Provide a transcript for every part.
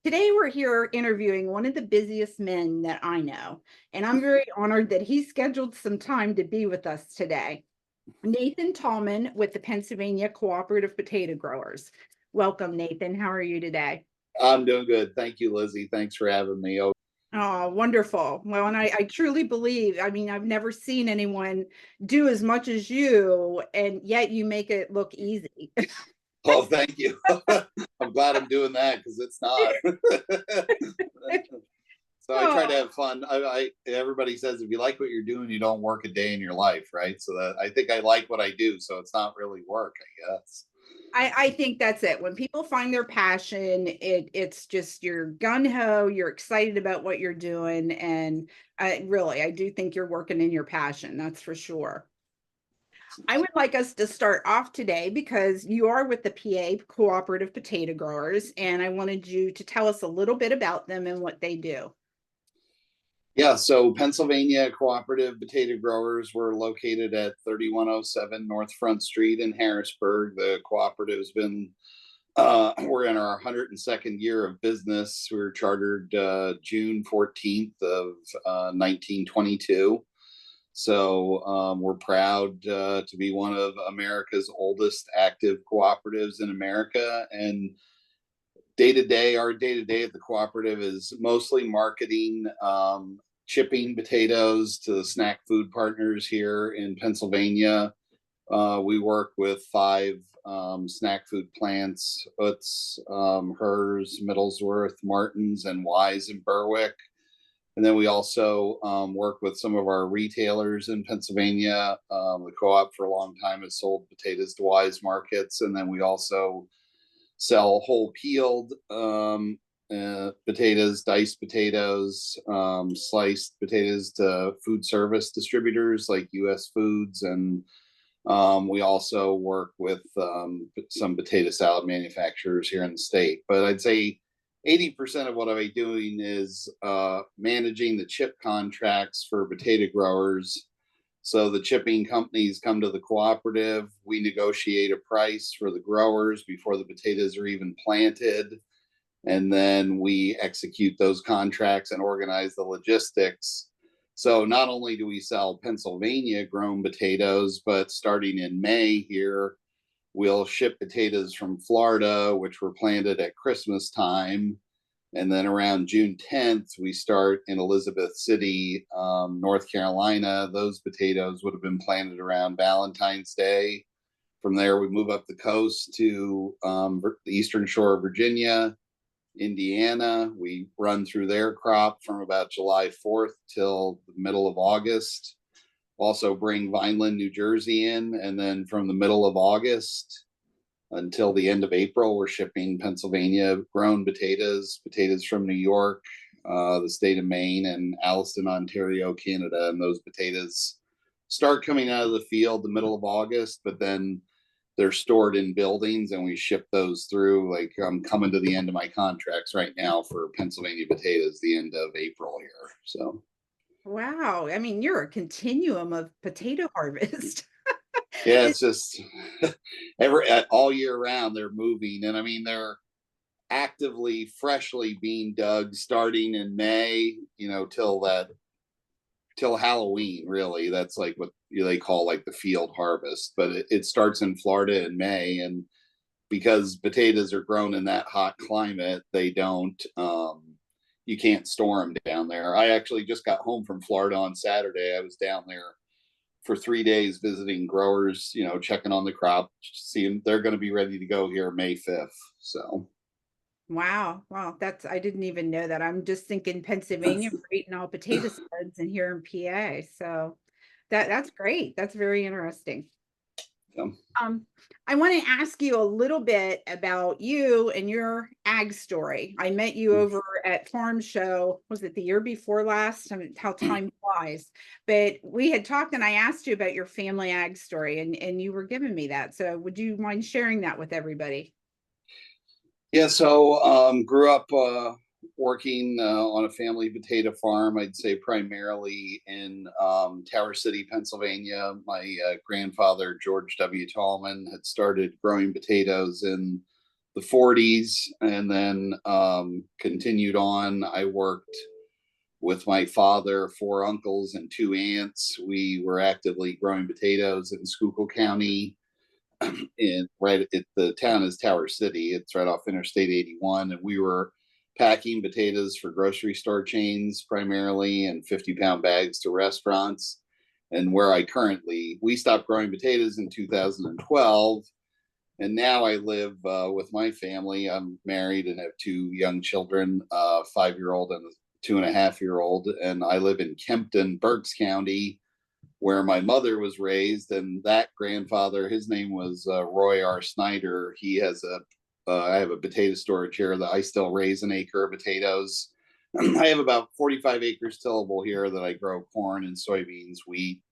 Today, we're here interviewing one of the busiest men that I know, and I'm very honored that he scheduled some time to be with us today. Nathan Tallman with the Pennsylvania Cooperative Potato Growers. Welcome, Nathan. How are you today? I'm doing good. Thank you, Lizzie. Thanks for having me. Oh, Oh, wonderful. Well, and I truly believe, I mean, I've never seen anyone do as much as you, and yet you make it look easy. oh thank you. I'm glad I'm doing that because it's not. So I try to Oh, have fun. Everybody says if you like what you're doing, you don't work a day in your life, right? So that I think I like what I do, so it's not really work, I guess. I think that's it. When people find their passion, it's just you're gun ho, you're excited about what you're doing, and I do think you're working in your passion. That's for sure. I would like us to start off today because you are with the PA Cooperative Potato Growers, and I wanted you to tell us a little bit about them and what they do. Yeah, so Pennsylvania Cooperative Potato Growers were located at 3107 North Front Street in Harrisburg. The cooperative's been we're in our 102nd year of business. We were chartered June 14th of 1922. So we're proud to be one of America's oldest active cooperatives in America. And our day to day at the cooperative is mostly marketing, chipping potatoes to snack food partners here in Pennsylvania. We work with five snack food plants: Utz, Hers, Middlesworth, Martins, and Wise in Berwick. And then we also work with some of our retailers in Pennsylvania. The co-op for a long time has sold potatoes to Wise markets, and then we also sell whole peeled potatoes, diced potatoes, sliced potatoes to food service distributors like US Foods, and we also work with some potato salad manufacturers here in the state. But I'd say 80% of what I'm doing is managing the chip contracts for potato growers. So the chipping companies come to the cooperative. We negotiate a price for the growers before the potatoes are even planted. And then we execute those contracts and organize the logistics. So not only do we sell Pennsylvania grown potatoes, but starting in May here, we'll ship potatoes from Florida, which were planted at Christmas time. And then around June 10th, we start in Elizabeth City, North Carolina. Those potatoes would have been planted around Valentine's Day. From there, we move up the coast to the eastern shore of Virginia, Indiana. We run through their crop from about July 4th till the middle of August. Also bring Vineland, New Jersey in, and then from the middle of August until the end of April, we're shipping Pennsylvania grown potatoes, potatoes from New York, the state of Maine, and Alliston, Ontario, Canada. And those potatoes start coming out of the field the middle of August, but then they're stored in buildings and we ship those through. Like I'm coming to the end of my contracts right now for Pennsylvania potatoes, the end of April here. So Wow. I mean, you're a continuum of potato harvest. yeah, It- it's just all year round they're moving, and I mean they're actively, freshly being dug starting in May, till Halloween. Really, that's like what they call like the field harvest, but it starts in Florida in May, and because potatoes are grown in that hot climate, they don't. You can't store them down there. I actually just got home from Florida on Saturday. I was down there for 3 days visiting growers, checking on the crop, seeing they're going to be ready to go here May 5th. So, wow. Wow. I didn't even know that. I'm just thinking Pennsylvania, we're eating all potato salads and here in PA. So that's great. That's very interesting. yeah. Um, I want to ask you a little bit about you and your ag story. I met you over at Farm Show. Was it the year before last? I mean, how time flies. But we had talked and I asked you about your family ag story and you were giving me that. So would you mind sharing that with everybody? Yeah, so grew up working on a family potato farm. I'd say primarily in Tower City, Pennsylvania. My grandfather, George W. Tallman, had started growing potatoes in the 40s, and then continued on. I worked with my father, 4 uncles and 2 aunts. We were actively growing potatoes in Schuylkill County. And the town is Tower City. It's right off Interstate 81, and we were packing potatoes for grocery store chains primarily, and 50-pound bags to restaurants. And we stopped growing potatoes in 2012, and now I live with my family. I'm married and have 2 young children, a 5-year-old and a 2.5-year-old, and I live in Kempton, Berks County, where my mother was raised. And that grandfather, his name was Roy R. Snyder. I have a potato storage here that I still raise an acre of potatoes. I have about 45 acres tillable here that I grow corn and soybeans, wheat,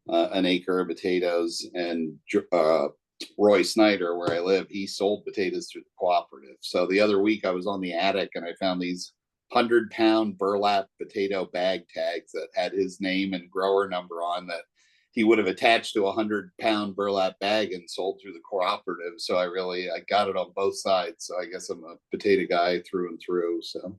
an acre of potatoes. And Roy Snyder, where I live, he sold potatoes through the cooperative. So the other week I was on the attic and I found these 100-pound burlap potato bag tags that had his name and grower number on, that he would have attached to a 100-pound burlap bag and sold through the cooperative. So I got it on both sides. So I guess I'm a potato guy through and through. So.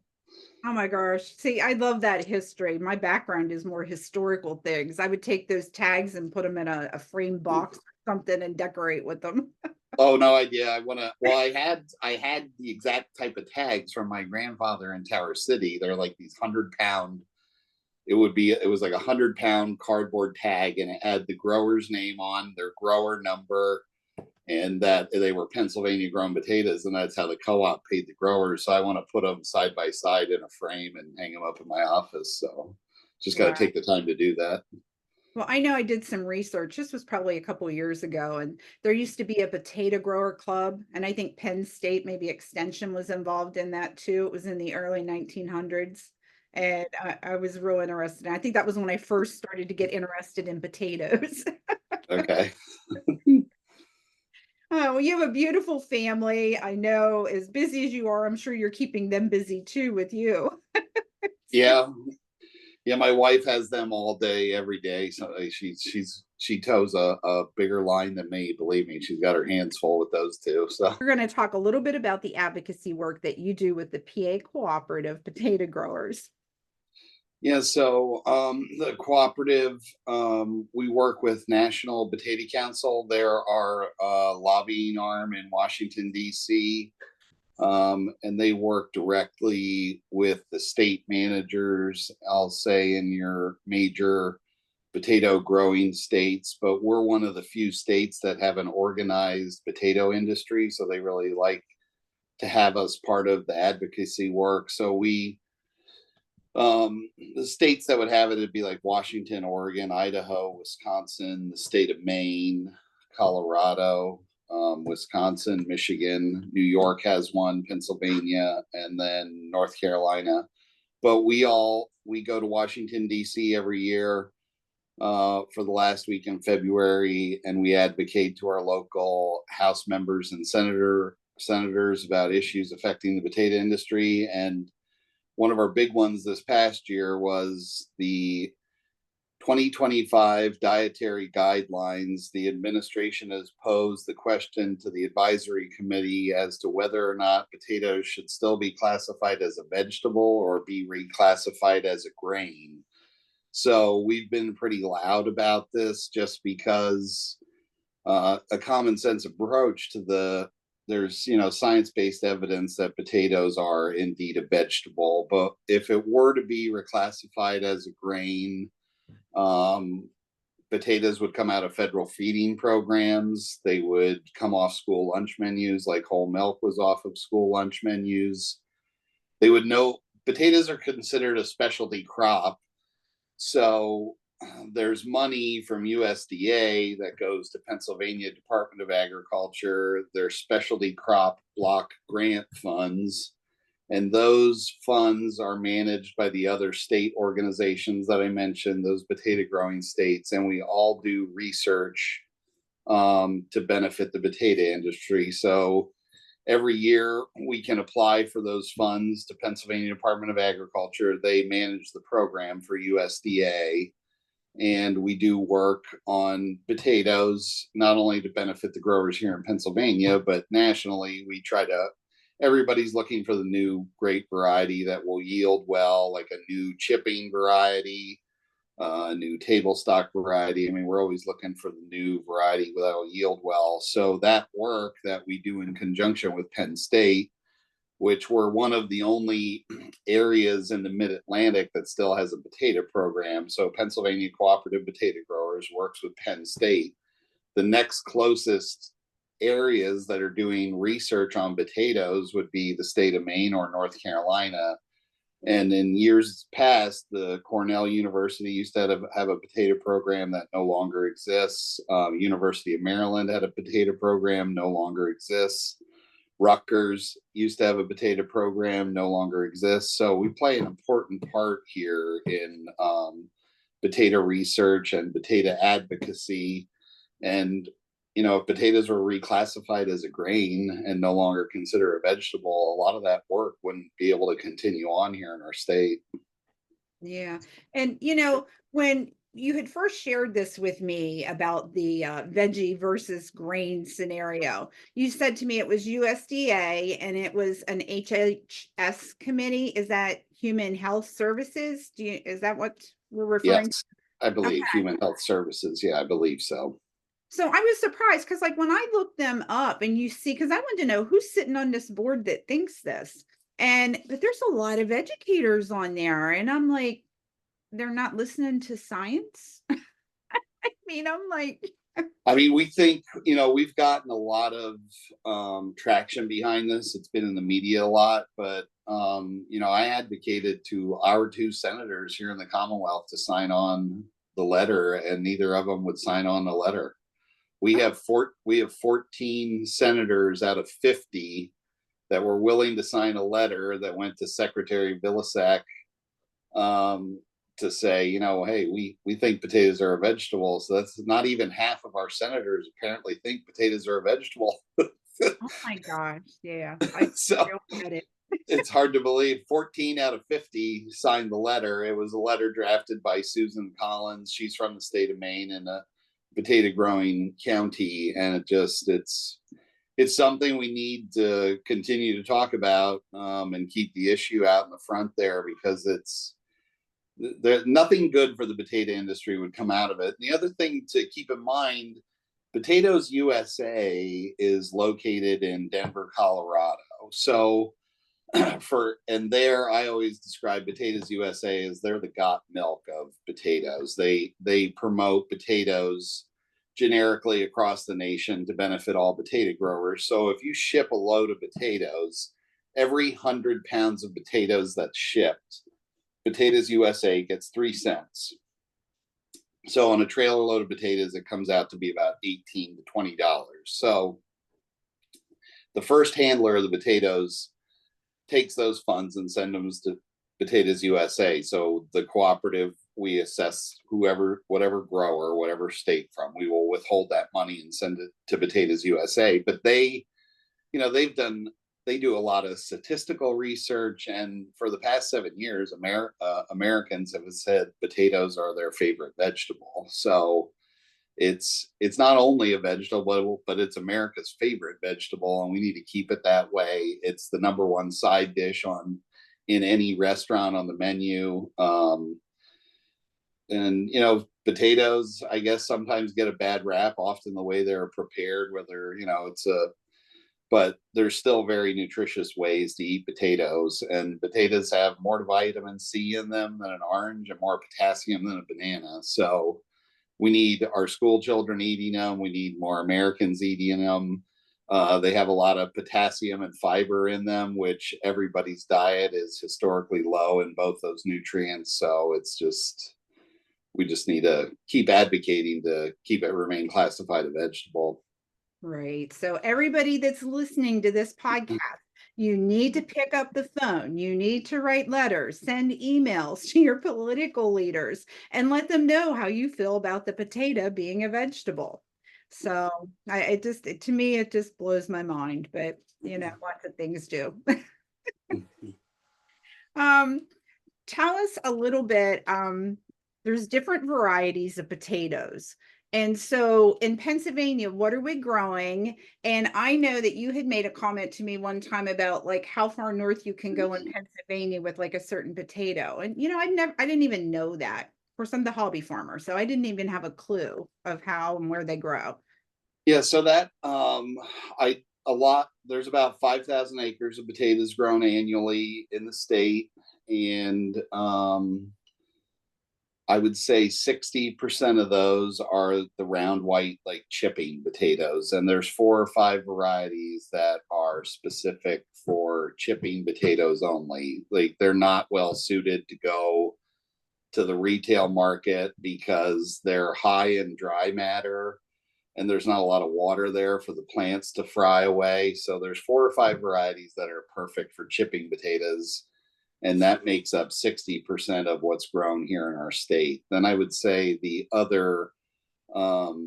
Oh my gosh. See, I love that history. My background is more historical things. I would take those tags and put them in a frame box or something and decorate with them. Oh, no idea. I had the exact type of tags from my grandfather in Tower City. They're like these 100-pound. It was like a 100-pound cardboard tag, and it had the grower's name on, their grower number, and that they were Pennsylvania grown potatoes, and that's how the co-op paid the growers. So I want to put them side by side in a frame and hang them up in my office. So just got to take the time to do that. Well, I know I did some research. This was probably a couple of years ago, and there used to be a potato grower club, and I think Penn State, maybe Extension, was involved in that too. It was in the early 1900s, and I was real interested. And I think that was when I first started to get interested in potatoes. Okay. Oh, well, you have a beautiful family. I know, as busy as you are, I'm sure you're keeping them busy too with you. Yeah. Yeah, my wife has them all day, every day. So she toes a bigger line than me. Believe me, she's got her hands full with those two. So We're going to talk a little bit about the advocacy work that you do with the PA Cooperative Potato Growers. yeah, so the cooperative, we work with National Potato Council. They're our lobbying arm in Washington, D.C. And they work directly with the state managers, I'll say, in your major potato growing states. But we're one of the few states that have an organized potato industry, so they really like to have us part of the advocacy work. So the states that would have it would be like Washington, Oregon, Idaho, Wisconsin, the state of Maine, Colorado, Wisconsin, Michigan, New York has one, Pennsylvania, and then North Carolina. But we go to Washington, D.C. every year for the last week in February, and we advocate to our local House members and senators about issues affecting the potato industry. And one of our big ones this past year was the 2025 dietary guidelines. The administration has posed the question to the advisory committee as to whether or not potatoes should still be classified as a vegetable or be reclassified as a grain. So we've been pretty loud about this, just because a common sense approach to there's science-based evidence that potatoes are indeed a vegetable, but if it were to be reclassified as a grain, potatoes would come out of federal feeding programs. They would come off school lunch menus, like whole milk was off of school lunch menus. They would know potatoes are considered a specialty crop. So there's money from USDA that goes to Pennsylvania Department of Agriculture, their specialty crop block grant funds. And those funds are managed by the other state organizations that I mentioned, those potato growing states. And we all do research to benefit the potato industry. So every year we can apply for those funds to Pennsylvania Department of Agriculture. They manage the program for USDA. And we do work on potatoes, not only to benefit the growers here in Pennsylvania, but nationally. We try to, everybody's looking for the new great variety that will yield well, like a new chipping variety, a new table stock variety. I mean, we're always looking for the new variety that will yield well. So that work that we do in conjunction with Penn State, which we're one of the only areas in the mid-Atlantic that still has a potato program. So Pennsylvania Cooperative Potato Growers works with Penn State. The next closest areas that are doing research on potatoes would be the state of Maine or North Carolina. And in years past, the Cornell University used to have a potato program that no longer exists. University of Maryland had a potato program, no longer exists. Rutgers used to have a potato program, no longer exists. So we play an important part here in potato research and potato advocacy. And, you know, if potatoes were reclassified as a grain and no longer considered a vegetable, a lot of that work wouldn't be able to continue on here in our state. Yeah. And, you know, when you had first shared this with me about the veggie versus grain scenario, you said to me it was USDA and it was an HHS committee. Is that Human Health Services? Is that what we're referring to? Yes, I believe Okay. Human Health Services. Yeah, I believe so. So I was surprised because, like, when I looked them up and you see, because I wanted to know who's sitting on this board that thinks this. But there's a lot of educators on there. And I'm like, they're not listening to science. I mean, I'm like, I mean, we think, you know, we've gotten a lot of traction behind this. It's been in the media a lot, but, you know, I advocated to our two senators here in the Commonwealth to sign on the letter, and neither of them would sign on the letter. We have 14 senators out of 50 that were willing to sign a letter that went to Secretary Vilsack to say, you know, hey, we think potatoes are a vegetable. So that's not even half of our senators apparently think potatoes are a vegetable. oh my gosh, yeah, I So don't get it. it's hard to believe 14 out of 50 signed the letter. It was a letter drafted by Susan Collins. She's from the state of Maine in a potato growing county. And it's something we need to continue to talk about and keep the issue out in the front there, because there's nothing good for the potato industry would come out of it. And the other thing to keep in mind, Potatoes USA is located in Denver, Colorado. So there I always describe Potatoes USA as they're the got milk of potatoes. They promote potatoes generically across the nation to benefit all potato growers. So if you ship a load of potatoes, every 100 pounds of potatoes that's shipped, Potatoes USA gets 3 cents. So on a trailer load of potatoes, it comes out to be about $18 to $20. So the first handler of the potatoes takes those funds and sends them to Potatoes USA. So the cooperative, we assess whatever grower, whatever state from, we will withhold that money and send it to Potatoes USA. But they do a lot of statistical research, and for the past 7 years, Americans have said potatoes are their favorite vegetable. So it's not only a vegetable, but it's America's favorite vegetable, and we need to keep it that way. It's the number one side dish in any restaurant on the menu. And you know, potatoes, I guess, sometimes get a bad rap, often the way they're prepared, whether, you know, but there's still very nutritious ways to eat potatoes, and potatoes have more vitamin C in them than an orange and more potassium than a banana. So we need our school children eating them. We need more Americans eating them. They have a lot of potassium and fiber in them, which everybody's diet is historically low in both those nutrients. So we just need to keep advocating to keep it remain classified a vegetable. Right. So everybody that's listening to this podcast, you need to pick up the phone. You need to write letters, send emails to your political leaders, and let them know how you feel about the potato being a vegetable. So to me, it just blows my mind, but you know, lots of things do. Tell us a little bit, there's different varieties of potatoes. And so in Pennsylvania, what are we growing? And I know that you had made a comment to me one time about like how far north you can go in Pennsylvania with like a certain potato. And I didn't even know that. Of course, I'm the hobby farmer, so I didn't even have a clue of how and where they grow. Yeah, so that there's about 5,000 acres of potatoes grown annually in the state, and I would say 60% of those are the round white, like chipping potatoes. And there's 4 or 5 varieties that are specific for chipping potatoes only. Like they're not well suited to go to the retail market because they're high in dry matter and there's not a lot of water there for the plants to fry away. So there's 4 or 5 varieties that are perfect for chipping potatoes, and that makes up 60% of what's grown here in our state. Then I would say the other, let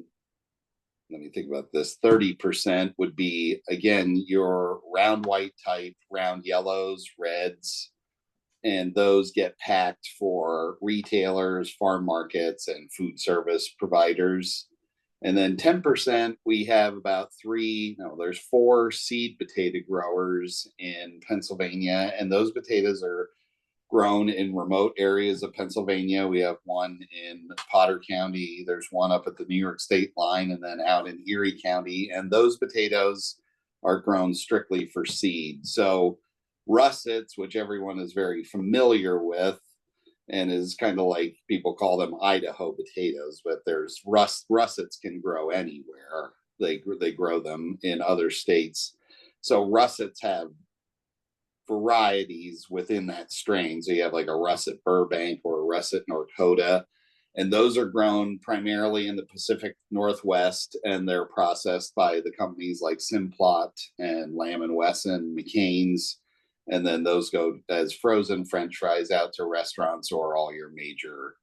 me think about this, 30% would be, again, your round white type, round yellows, reds, and those get packed for retailers, farm markets, and food service providers. And then 10%, we have about there's 4 seed potato growers in Pennsylvania, and those potatoes are grown in remote areas of Pennsylvania. We have one in Potter County, there's one up at the New York state line, and then out in Erie County. And those potatoes are grown strictly for seed. So russets, which everyone is very familiar with, and is kind of like people call them Idaho potatoes, but there's russets can grow anywhere. They grow them in other states. So russets have varieties within that strain. So you have like a russet Burbank or a russet North Dakota, and those are grown primarily in the Pacific Northwest, and they're processed by the companies like Simplot and Lamb and Wesson, McCain's, and then those go as frozen French fries out to restaurants or all your major,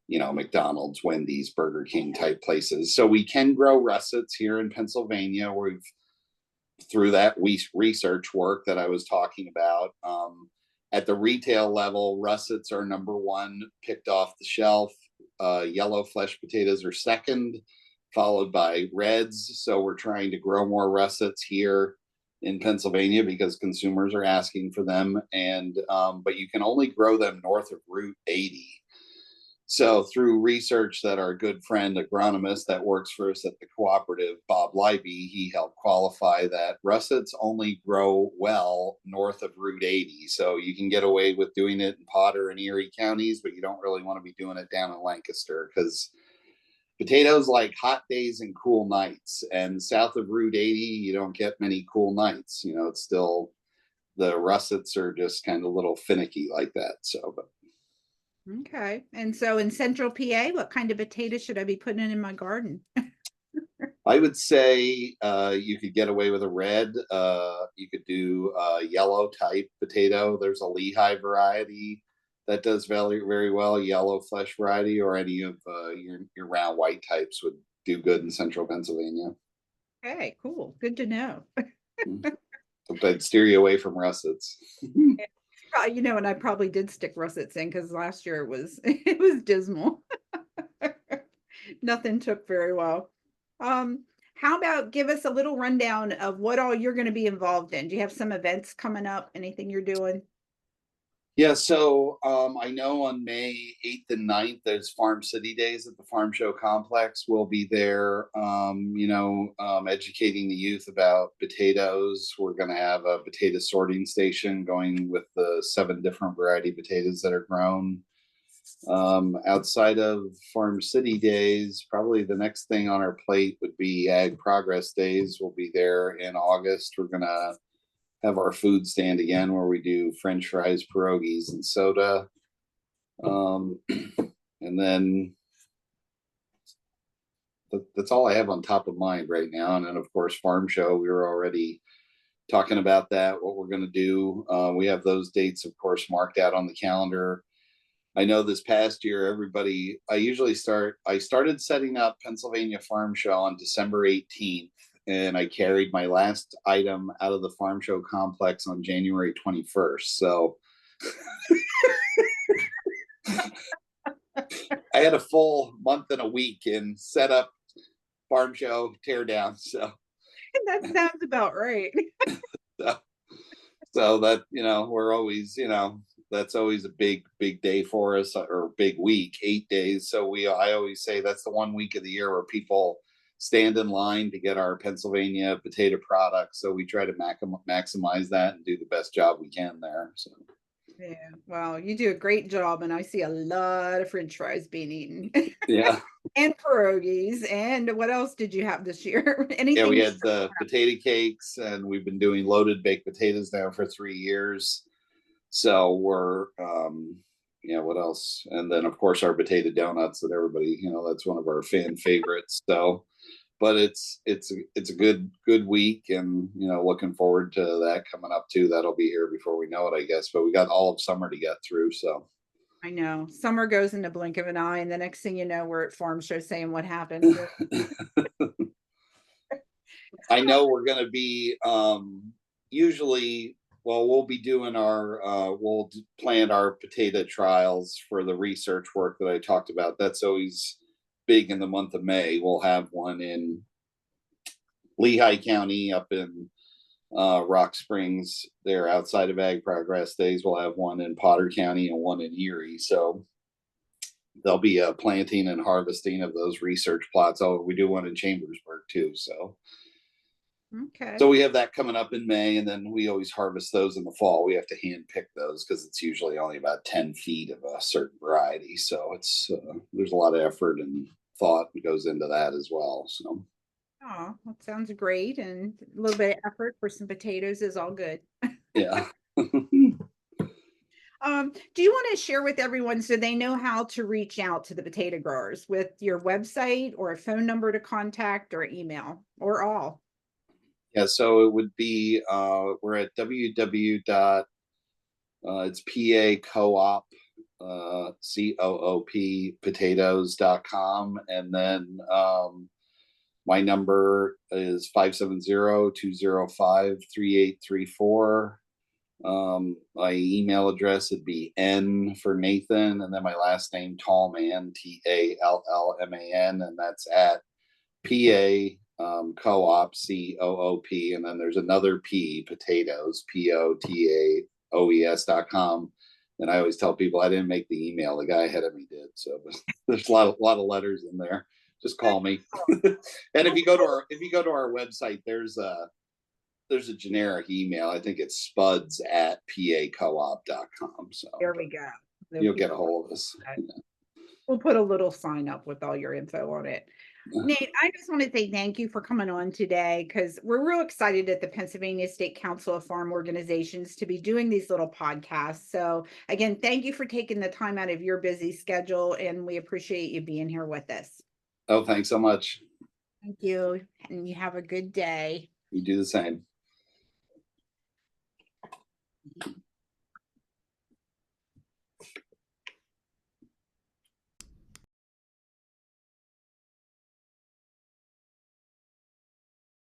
McDonald's, Wendy's, Burger King type places. So we can grow russets here in Pennsylvania. We've, through that research work that I was talking about, at the retail level, russets are number one, picked off the shelf. Yellow flesh potatoes are second, followed by reds. So we're trying to grow more russets here in Pennsylvania because consumers are asking for them. And but you can only grow them north of Route 80. So through research that our good friend agronomist that works for us at the cooperative, Bob Leiby, he helped qualify that russets only grow well north of Route 80. So you can get away with doing it in Potter and Erie counties, but you don't really want to be doing it down in Lancaster because potatoes like hot days and cool nights. And south of Route 80, you don't get many cool nights. It's still, the russets are just kind of a little finicky like that. So, but Okay. And so in central PA, what kind of potatoes should I be putting in my garden? I would say you could get away with a red. You could do a yellow type potato. There's a Lehigh variety that does very, very well, yellow flesh variety, or any of your round white types would do good in central Pennsylvania. Okay, cool. Good to know. But I'd steer you away from russets. And I probably did stick russets in because last year it was dismal. Nothing took very well. How about give us a little rundown of what all you're going to be involved in? Do you have some events coming up? Anything you're doing? Yeah, so I know on May 8th and 9th, there's Farm City Days at the Farm Show Complex. We'll be there, educating the youth about potatoes. We're going to have a potato sorting station going with the 7 different variety potatoes that are grown. Outside of Farm City Days, probably the next thing on our plate would be Ag Progress Days. We'll be there in August. We're going to have our food stand again where we do French fries, pierogies, and soda. And then that's all I have on top of mind right now. And then, of course, Farm Show, we were already talking about that, what we're going to do. We have those dates, of course, marked out on the calendar. I know this past year, I started setting up Pennsylvania Farm Show on December 18th. And I carried my last item out of the Farm Show Complex on January 21st. So I had a full month and a week in setup, farm show, tear down. So That sounds about right. so, so that, we're always, that's always a big day for us, or big week, 8 days. So I always say that's the one week of the year where people stand in line to get our Pennsylvania potato products. So we try to maximize that and do the best job we can there. So Yeah, well, you do a great job, and I see a lot of French fries being eaten. yeah. And pierogies. And what else did you have this year? Yeah, Anything? we had the potato cakes, and we've been doing loaded baked potatoes now for 3 years. So we're, what else? And then of course our potato donuts that everybody, that's one of our fan favorites. So, but it's a good week, and looking forward to that coming up too. That'll be here before we know it, I guess. But we got all of summer to get through. So I know summer goes in the blink of an eye, and the next thing you know, we're at farm show saying what happened. I know we're going to be usually, well, we'll be doing we'll plan our potato trials for the research work that I talked about. That's always big in the month of May. We'll have one in Lehigh County, up in Rock Springs, there outside of Ag Progress Days. We'll have one in Potter County and one in Erie. So there'll be a planting and harvesting of those research plots. Oh, we do one in Chambersburg too. Okay. So we have that coming up in May, and then we always harvest those in the fall. We have to hand pick those because it's usually only about 10 feet of a certain variety. So it's there's a lot of effort and thought that goes into that as well. So. Oh, that sounds great. And a little bit of effort for some potatoes is all good. Yeah. Do you want to share with everyone so they know how to reach out to the potato growers with your website or a phone number to contact or email or all? Yeah, so it would be we're at it's PA Co-op COOP potatoes.com, and then my number is 570-205-3834. My email address would be N for Nathan, and then my last name Tallman, TALLMAN, and that's at PA Co-op COOP, and then there's another P, potatoes, POTAOES.com. And I always tell people I didn't make the email, the guy ahead of me did. So there's a lot of letters in there. Just call me. And if you go to our website, there's a generic email. I think it's spuds@pacoop.com. So There we go. you'll get a hold of us. We'll put a little sign up with all your info on it. Nate, I just want to say thank you for coming on today, because we're real excited at the Pennsylvania State Council of Farm Organizations to be doing these little podcasts. So again, thank you for taking the time out of your busy schedule, and we appreciate you being here with us. Oh, thanks so much. Thank you, and you have a good day. You do the same.